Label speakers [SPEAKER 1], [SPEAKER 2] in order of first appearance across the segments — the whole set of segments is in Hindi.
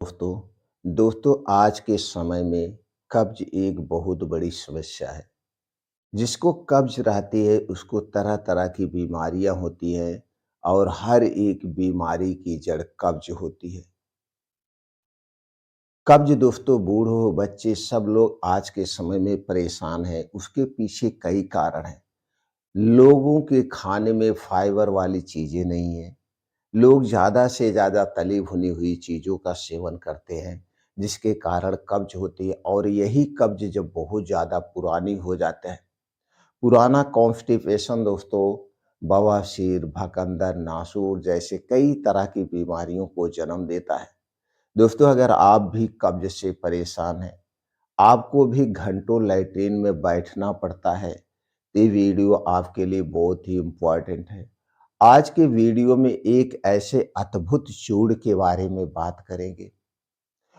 [SPEAKER 1] दोस्तों आज के समय में कब्ज एक बहुत बड़ी समस्या है। जिसको कब्ज रहती है उसको तरह तरह की बीमारियां होती हैं और हर एक बीमारी की जड़ कब्ज होती है। कब्ज दोस्तों बूढ़ों बच्चे सब लोग आज के समय में परेशान हैं। उसके पीछे कई कारण हैं। लोगों के खाने में फाइबर वाली चीजें नहीं है। लोग ज़्यादा से ज़्यादा तली भुनी हुई चीज़ों का सेवन करते हैं, जिसके कारण कब्ज़ होती है और यही कब्ज़ जब बहुत ज़्यादा पुरानी हो जाता है, पुराना कॉन्स्टिपेशन दोस्तों बवासीर, भकंदर, नासूर जैसे कई तरह की बीमारियों को जन्म देता है। दोस्तों अगर आप भी कब्ज़ से परेशान हैं, आपको भी घंटों लैट्रिन में बैठना पड़ता है, तो ये वीडियो आपके लिए बहुत ही इम्पोर्टेंट है। आज के वीडियो में एक ऐसे अद्भुत चूर्ण के बारे में बात करेंगे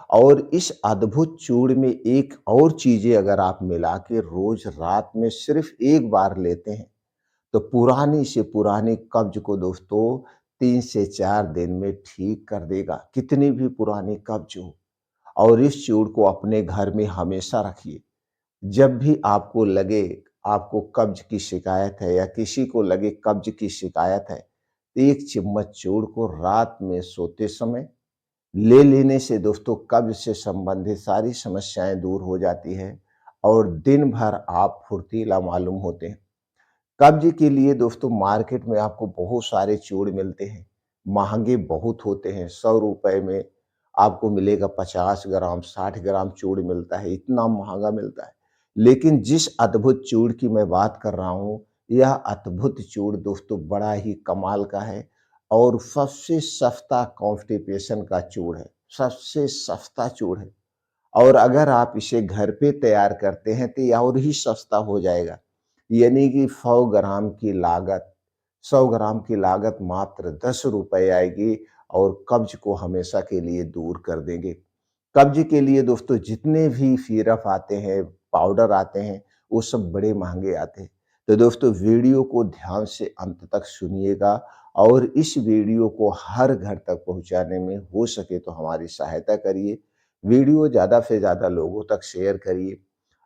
[SPEAKER 1] और इस अद्भुत चूर्ण में एक और चीजें अगर आप मिला के रोज रात में सिर्फ एक बार लेते हैं तो पुरानी से पुरानी कब्ज को दोस्तों 3 से 4 दिन में ठीक कर देगा, कितनी भी पुरानी कब्ज हो। और इस चूर्ण को अपने घर में हमेशा रखिए। जब भी आपको लगे आपको कब्ज की शिकायत है या किसी को लगे कब्ज की शिकायत है, तो 1 चम्मच चूर्ण को रात में सोते समय ले लेने से दोस्तों कब्ज से संबंधित सारी समस्याएं दूर हो जाती है और दिन भर आप फुर्तीला मालूम होते हैं। कब्ज के लिए दोस्तों मार्केट में आपको बहुत सारे चूर्ण मिलते हैं, महंगे बहुत होते हैं। 100 रुपए में आपको मिलेगा 50 ग्राम 60 ग्राम चूर्ण मिलता है, इतना महंगा मिलता है। लेकिन जिस अद्भुत चूर्ण की मैं बात कर रहा हूँ, यह अद्भुत चूर्ण दोस्तों बड़ा ही कमाल का है और सबसे सस्ता कॉन्स्टिपेशन का चूर्ण है, सबसे सस्ता चूर्ण है। और अगर आप इसे घर पे तैयार करते हैं तो ये और ही सस्ता हो जाएगा। यानी कि 100 ग्राम की लागत मात्र 10 रुपए आएगी और कब्ज को हमेशा के लिए दूर कर देंगे। कब्ज के लिए दोस्तों जितने भी सिरप आते हैं, पाउडर आते हैं, वो सब बड़े महँगे आते हैं। तो दोस्तों वीडियो को ध्यान से अंत तक सुनिएगा और इस वीडियो को हर घर तक पहुँचाने में हो सके तो हमारी सहायता करिए। वीडियो ज़्यादा से ज़्यादा लोगों तक शेयर करिए।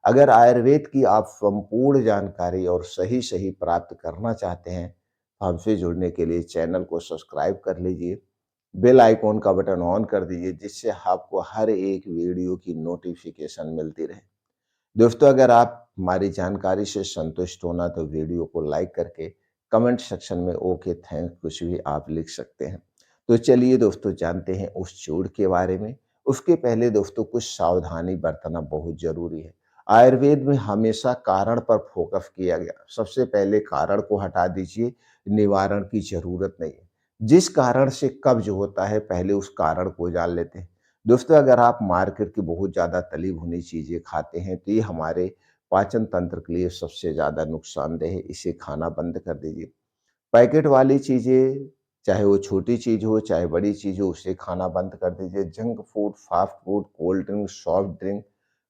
[SPEAKER 1] अगर आयुर्वेद की आप संपूर्ण जानकारी और सही-सही प्राप्त करना चाहते हैं, हमसे जुड़ने के लिए चैनल को सब्सक्राइब कर लीजिए। बेल आइकॉन का बटन ऑन कर दीजिए जिससे आपको हर एक वीडियो की नोटिफिकेशन मिलती रहे। दोस्तों अगर आप हमारी जानकारी से संतुष्ट होना तो वीडियो को लाइक करके कमेंट सेक्शन में ओके थैंक कुछ भी आप लिख सकते हैं। तो चलिए दोस्तों जानते हैं उस चूर्ण के बारे में। उसके पहले दोस्तों कुछ सावधानी बरतना बहुत जरूरी है। आयुर्वेद में हमेशा कारण पर फोकस किया गया। सबसे पहले कारण को हटा दीजिए, निवारण की जरूरत नहीं है। जिस कारण से कब्ज होता है पहले उस कारण को जान लेते हैं। दोस्तों अगर आप मार्केट की बहुत ज़्यादा तली भुनी चीज़ें खाते हैं तो ये हमारे पाचन तंत्र के लिए सबसे ज़्यादा नुकसानदेह है, इसे खाना बंद कर दीजिए। पैकेट वाली चीज़ें, चाहे वो छोटी चीज़ हो, चाहे बड़ी चीज़ हो, उसे खाना बंद कर दीजिए। Junk food, fast food, cold drink, soft drink,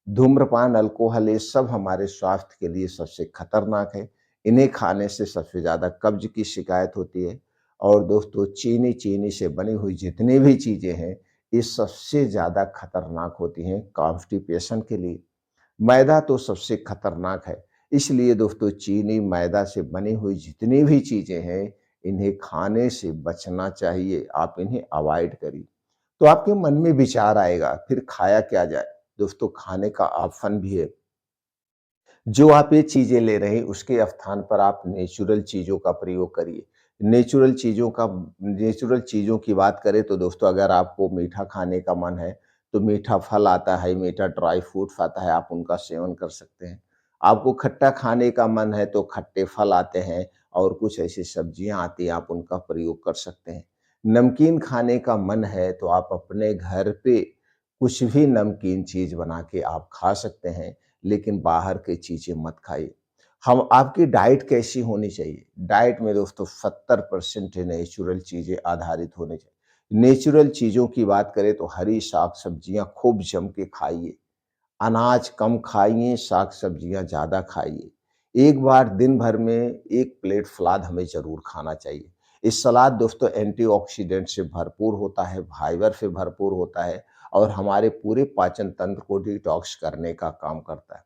[SPEAKER 1] धूम्रपान, अल्कोहल ये सब हमारे स्वास्थ्य के लिए सबसे खतरनाक है। इन्हें खाने से सबसे ज़्यादा कब्ज़ की शिकायत होती है। और दोस्तों चीनी चीनी से बनी हुई जितनी भी चीज़ें हैं, ये सबसे ज़्यादा खतरनाक होती हैं कॉन्स्टिपेशन के लिए। मैदा तो सबसे खतरनाक है। इसलिए दोस्तों चीनी, मैदा से बनी हुई जितनी भी चीज़ें हैं, इन्हें खाने से बचना चाहिए। आप इन्हें अवॉइड करिए। तो आपके मन में विचार आएगा, फिर खाया क्या जाए? दोस्तों खाने का ऑप्शन भी है। जो आप ये चीज़ें ले रहे हैं, उसके स्थान पर आप नेचुरल चीज़ों का प्रयोग करिए। नेचुरल चीज़ों की बात करें तो दोस्तों अगर आपको मीठा खाने का मन है, तो मीठा फल आता है, मीठा ड्राई फ्रूट्स आता है, आप उनका सेवन कर सकते हैं। आपको खट्टा खाने का मन है, तो खट्टे फल आते हैं और कुछ ऐसी सब्जियाँ आती हैं, आप उनका प्रयोग कर सकते हैं। नमकीन खाने का मन है, तो आप अपने घर पे कुछ भी नमकीन चीज़ बना के आप खा सकते हैं। लेकिन बाहर की चीज़ें मत खाइए। हम आपकी डाइट कैसी होनी चाहिए? डाइट में दोस्तों 70% नेचुरल चीज़ें आधारित होनी चाहिए। नेचुरल चीज़ों की बात करें तो हरी साग-सब्जियाँ खूब जम के खाइए। अनाज कम खाइए, साग-सब्जियाँ ज़्यादा खाइए। एक बार दिन भर में 1 प्लेट सलाद हमें ज़रूर खाना चाहिए। इस सलाद दोस्तों एंटीऑक्सीडेंट से भरपूर होता है, फाइबर से भरपूर होता है और हमारे पूरे पाचन तंत्र को डिटॉक्स करने का काम करता है।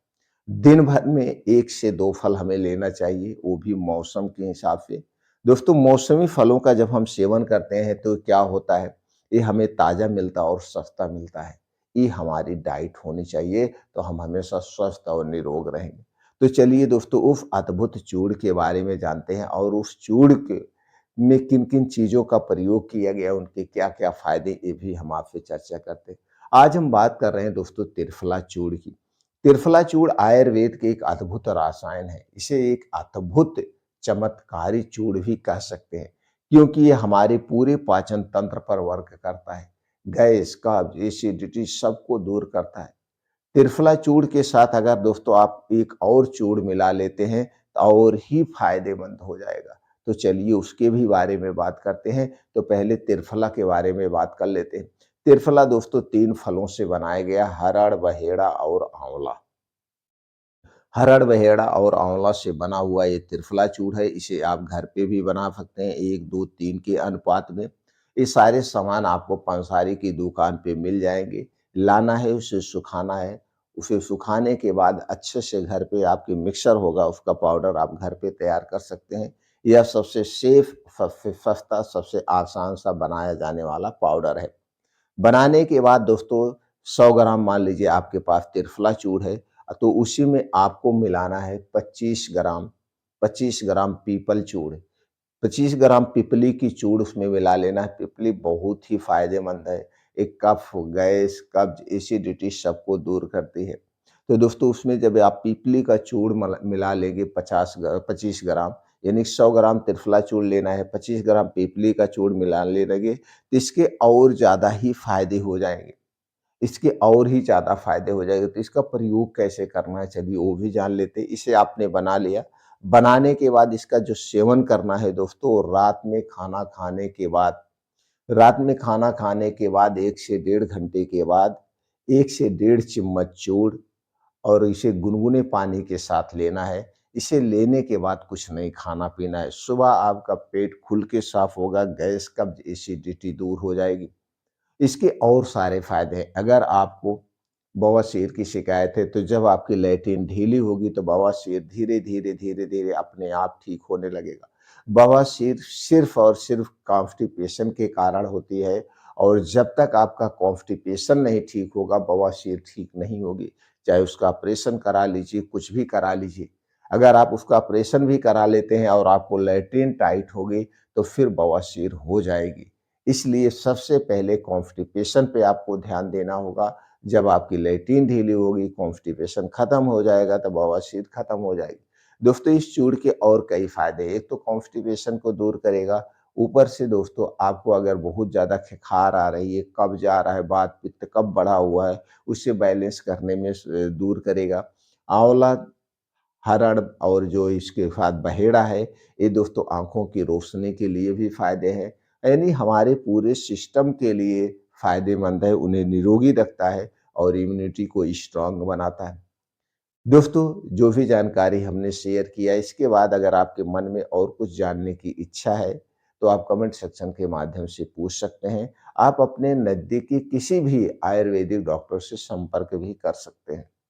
[SPEAKER 1] दिन भर में 1 से 2 फल हमें लेना चाहिए, वो भी मौसम के हिसाब से। दोस्तों, मौसमी फलों का जब हम सेवन करते हैं तो क्या होता है, ये हमें ताज़ा मिलता है और सस्ता मिलता है। ये हमारी डाइट होनी चाहिए, तो हम हमेशा स्वस्थ और निरोग रहेंगे। तो चलिए दोस्तों, उस अद्भुत चूर्ण के बारे में जानते हैं और उस चूर्ण के में किन-किन चीज़ों का प्रयोग किया गया, उनके क्या-क्या फ़ायदे, ये भी हम आपसे चर्चा करते हैं। आज हम बात कर रहे हैं दोस्तों त्रिफला चूर्ण की। त्रिफला चूर्ण आयुर्वेद के एक अद्भुत रसायन है। इसे एक अद्भुत चमत्कारी चूर्ण भी कह सकते हैं, क्योंकि ये हमारे पूरे पाचन तंत्र पर वर्क करता है। गैस, कब्ज, एसिडिटी सबको दूर करता है। त्रिफला चूर्ण के साथ अगर दोस्तों आप एक और चूर्ण मिला लेते हैं तो और ही फ़ायदेमंद हो जाएगा। तो चलिए उसके भी बारे में बात करते हैं। तो पहले त्रिफला के बारे में बात कर लेते हैं। त्रिफला दोस्तों 3 फलों से बनाया गया हरड़, बहेड़ा और आंवला। हरड़, बहेड़ा और आंवला से बना हुआ ये त्रिफला चूर्ण है। इसे आप घर पे भी बना सकते हैं 1, 2, 3 के अनुपात में। ये सारे सामान आपको पंसारी की दुकान पे मिल जाएँगे। लाना है, उसे सुखाना है। उसे सुखाने के बाद अच्छे से घर पे आपके मिक्सर होगा, उसका पाउडर आप घर पे तैयार कर सकते हैं। यह सबसे सेफ, सबसे सस्ता, सबसे आसान सा बनाया जाने वाला पाउडर है। बनाने के बाद दोस्तों 100 ग्राम मान लीजिए आपके पास त्रिफला चूर्ण है, तो उसी में आपको मिलाना है 25 ग्राम पीपल चूर्ण। 25 ग्राम पीपली की चूर्ण उसमें मिला लेना है। पीपली बहुत ही फ़ायदेमंद है। एक कफ, गैस, कब्ज़, एसिडिटी सबको दूर करती है। तो दोस्तों उसमें जब आप पीपली का चूर्ण मिला लेंगे 25 ग्राम, यानी 100 ग्राम त्रिफला चूर्ण लेना है, 25 ग्राम पीपली का चूर्ण मिला लेंगे, तो इसके और ज़्यादा ही फ़ायदे हो जाएँगे। इसके और ही ज़्यादा फ़ायदे हो जाएँगे। तो इसका प्रयोग कैसे करना है, चलिए वो भी जान लेते हैं। इसे आपने बना लिया, बनाने के बाद इसका जो सेवन करना है दोस्तों, रात में खाना खाने के बाद 1 से डेढ़ घंटे के बाद 1 से डेढ़ चम्मच चूर्ण और इसे गुनगुने पानी के साथ लेना है। इसे लेने के बाद कुछ नहीं खाना-पीना है। सुबह आपका पेट खुल के साफ़ होगा, गैस, कब्ज़, एसिडिटी दूर हो जाएगी। इसके और सारे फ़ायदे हैं। अगर आपको बवासीर की शिकायत है, तो जब आपकी लैट्रिन ढीली होगी तो बवासीर धीरे-धीरे, धीरे-धीरे अपने आप ठीक होने लगेगा। बवासीर सिर्फ़ और सिर्फ़ कॉन्स्टिपेशन के कारण होती है और जब तक आपका कॉन्स्टिपेशन नहीं ठीक होगा, बवासीर ठीक नहीं होगी। चाहे उसका ऑपरेशन करा लीजिए, कुछ भी करा लीजिए। अगर आप उसका ऑपरेशन भी करा लेते हैं और आपको लैट्रिन टाइट हो गई, तो फिर बवासीर हो जाएगी। इसलिए सबसे पहले कॉन्स्टिपेशन पे आपको ध्यान देना होगा। जब आपकी लैट्रिन ढीली होगी, कॉन्स्टिपेशन खत्म हो जाएगा, तो बवासीर खत्म हो जाएगी। दोस्तों इस चूर्ण के और कई फ़ायदे हैं। एक तो कॉन्स्टिपेशन को दूर करेगा, ऊपर से दोस्तों आपको अगर बहुत ज़्यादा खिखार आ रही है, कब्ज़ आ रहा है, वात-पित्त कफ बढ़ा हुआ है, उसे बैलेंस करने में दूर करेगा। आँवला, हरड़ और जो इसके साथ बहेड़ा है, ये दोस्तों आँखों की रोशनी के लिए भी फ़ायदे हैं। यानी हमारे पूरे सिस्टम के लिए फ़ायदेमंद है, उन्हें निरोगी रखता है और इम्यूनिटी को स्ट्रॉन्ग बनाता है। दोस्तों, जो भी जानकारी हमने शेयर किया, इसके बाद अगर आपके मन में और कुछ जानने की इच्छा है, तो आप कमेंट सेक्शन के माध्यम से पूछ सकते हैं। आप अपने नज़दीकी किसी भी आयुर्वेदिक डॉक्टर से संपर्क भी कर सकते हैं।